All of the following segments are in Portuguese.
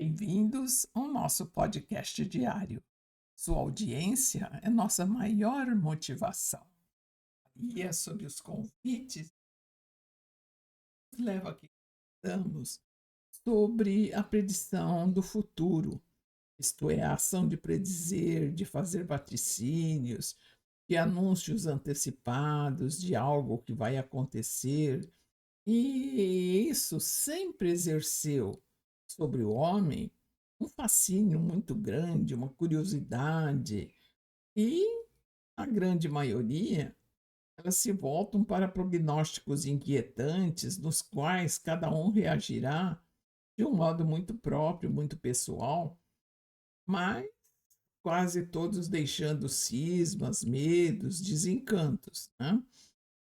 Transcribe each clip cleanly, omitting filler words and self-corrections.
Bem-vindos ao nosso podcast diário. Sua audiência é nossa maior motivação. E é sobre os convites que leva a que estamos sobre a predição do futuro, isto é, a ação de predizer, de fazer vaticínios, de anúncios antecipados de algo que vai acontecer. E isso sempre exerceu sobre o homem um fascínio muito grande, uma curiosidade, e a grande maioria, elas se voltam para prognósticos inquietantes, nos quais cada um reagirá de um modo muito próprio, muito pessoal, mas quase todos deixando cismas, medos, desencantos, né?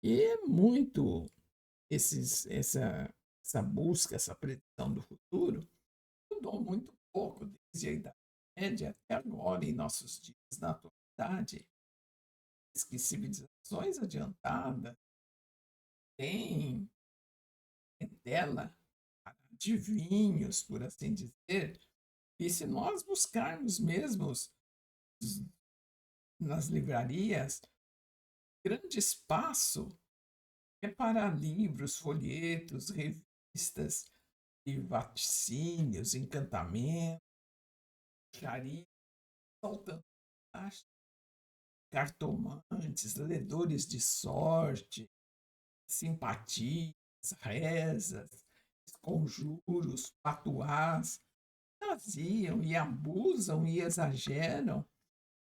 E é muito essa busca, essa predição do futuro, mudou muito pouco desde a Idade Média até agora, em nossos dias, na atualidade. Diz que civilizações adiantadas têm dela adivinhos, por assim dizer, e se nós buscarmos mesmos nas livrarias, grande espaço é para livros, folhetos, revistas e vaticínios, encantamentos, bruxaria, saltando cartomantes, ledores de sorte, simpatias, rezas, conjuros, patuás, faziam e abusam e exageram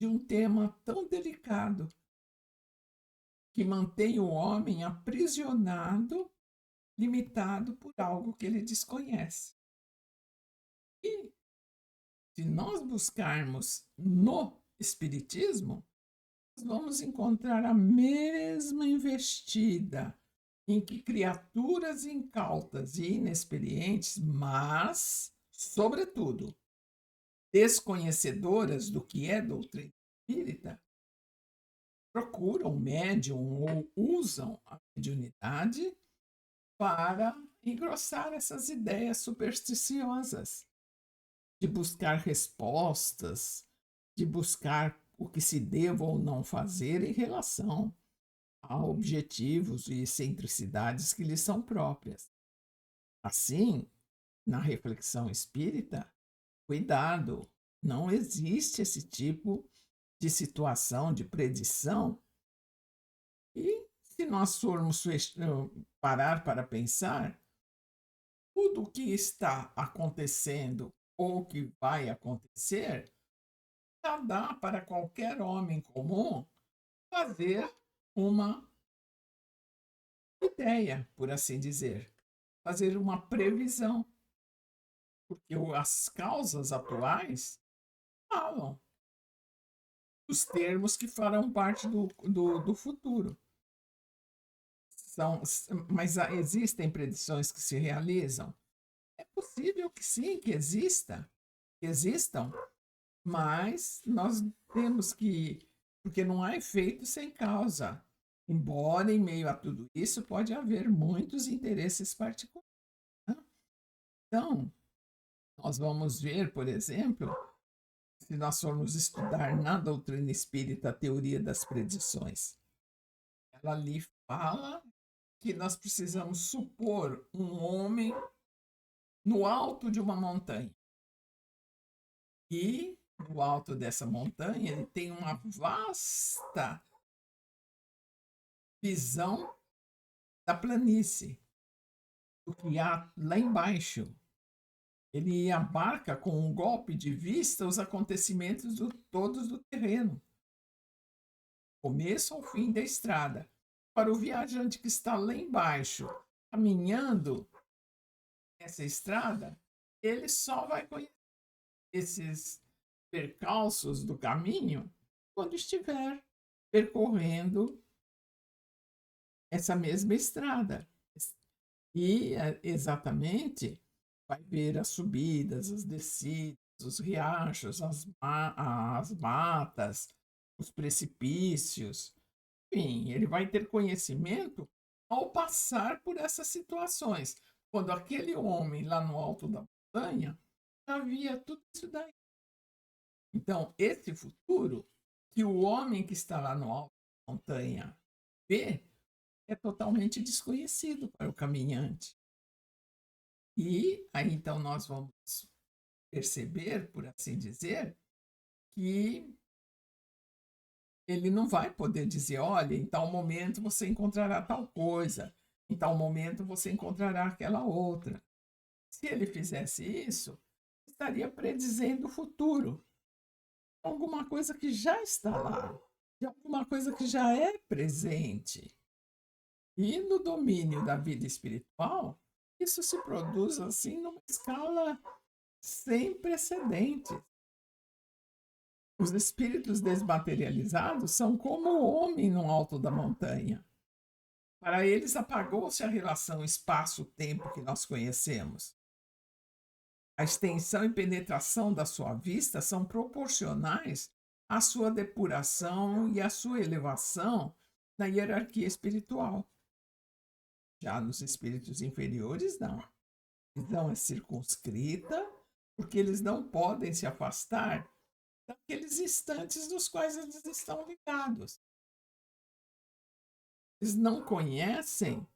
de um tema tão delicado que mantém o homem aprisionado, limitado por algo que ele desconhece. E se nós buscarmos no Espiritismo, nós vamos encontrar a mesma investida em que criaturas incautas e inexperientes, mas, sobretudo, desconhecedoras do que é doutrina espírita, procuram médium ou usam a mediunidade para engrossar essas ideias supersticiosas, de buscar respostas, de buscar o que se deva ou não fazer em relação a objetivos e excentricidades que lhes são próprias. Assim, na reflexão espírita, cuidado, não existe esse tipo de situação de predição. E se nós formos parar para pensar, tudo o que está acontecendo ou que vai acontecer, já dá para qualquer homem comum fazer uma ideia, por assim dizer, fazer uma previsão, porque as causas atuais falam os termos que farão parte do futuro. São, mas existem predições que se realizam? É possível que sim, que existam, mas nós temos que, porque não há efeito sem causa. Embora em meio a tudo isso pode haver muitos interesses particulares, né? Então, nós vamos ver, por exemplo, se nós formos estudar na doutrina espírita a teoria das predições, ela ali fala que nós precisamos supor um homem no alto de uma montanha. E no alto dessa montanha ele tem uma vasta visão da planície, do que há lá embaixo. Ele abarca com um golpe de vista os acontecimentos todos do terreno, começo ao fim da estrada. Para o viajante que está lá embaixo, caminhando essa estrada, ele só vai conhecer esses percalços do caminho quando estiver percorrendo essa mesma estrada. E exatamente vai ver as subidas, as descidas, os riachos, as matas, os precipícios. Enfim, ele vai ter conhecimento ao passar por essas situações. Quando aquele homem lá no alto da montanha havia tudo isso daí. Então, esse futuro que o homem que está lá no alto da montanha vê é totalmente desconhecido para o caminhante. E aí então nós vamos perceber, por assim dizer, que ele não vai poder dizer: olha, em tal momento você encontrará tal coisa, em tal momento você encontrará aquela outra. Se ele fizesse isso, estaria predizendo o futuro, alguma coisa que já está lá, de alguma coisa que já é presente. E no domínio da vida espiritual, isso se produz assim numa escala sem precedentes. Os espíritos desmaterializados são como o homem no alto da montanha. Para eles apagou-se a relação espaço-tempo que nós conhecemos. A extensão e penetração da sua vista são proporcionais à sua depuração e à sua elevação na hierarquia espiritual. Já nos espíritos inferiores, não. A visão é circunscrita, porque eles não podem se afastar daqueles instantes nos quais eles estão ligados. Eles não conhecem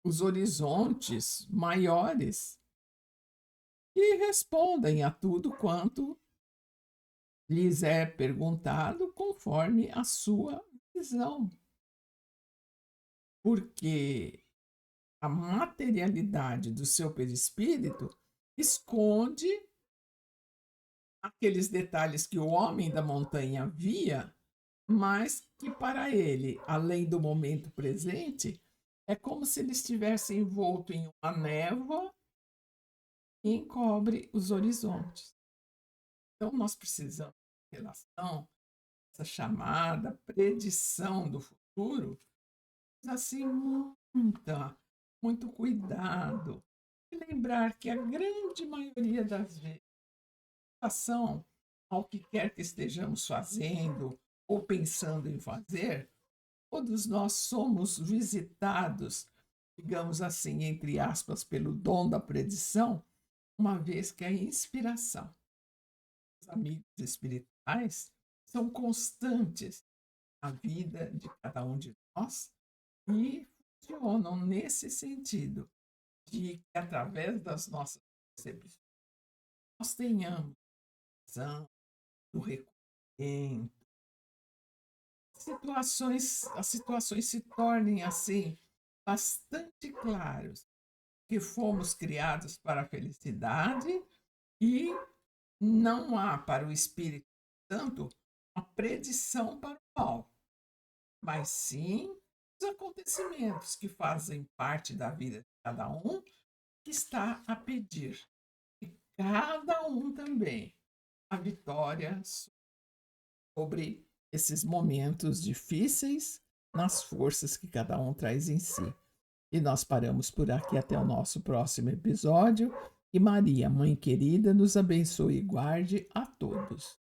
os horizontes maiores e respondem a tudo quanto lhes é perguntado conforme a sua visão. Porque a materialidade do seu perispírito esconde aqueles detalhes que o homem da montanha via, mas que para ele, além do momento presente, é como se ele estivesse envolto em uma névoa que encobre os horizontes. Então, nós precisamos, em relação a essa chamada predição do futuro, assim, muito cuidado. E lembrar que a grande maioria das vezes, em relação ao que quer que estejamos fazendo ou pensando em fazer, todos nós somos visitados, digamos assim, entre aspas, pelo dom da predição, uma vez que a inspiração, os amigos espirituais, são constantes na vida de cada um de nós e funcionam nesse sentido, de que através das nossas percepções nós tenhamos visão do reconhecimento, as situações se tornem assim bastante claras, que fomos criados para a felicidade e não há para o Espírito Santo uma predição para o mal, mas sim os acontecimentos que fazem parte da vida de cada um, que está a pedir de cada um também a vitória sobre esses momentos difíceis nas forças que cada um traz em si. E nós paramos por aqui até o nosso próximo episódio. E Maria, Mãe querida, nos abençoe e guarde a todos.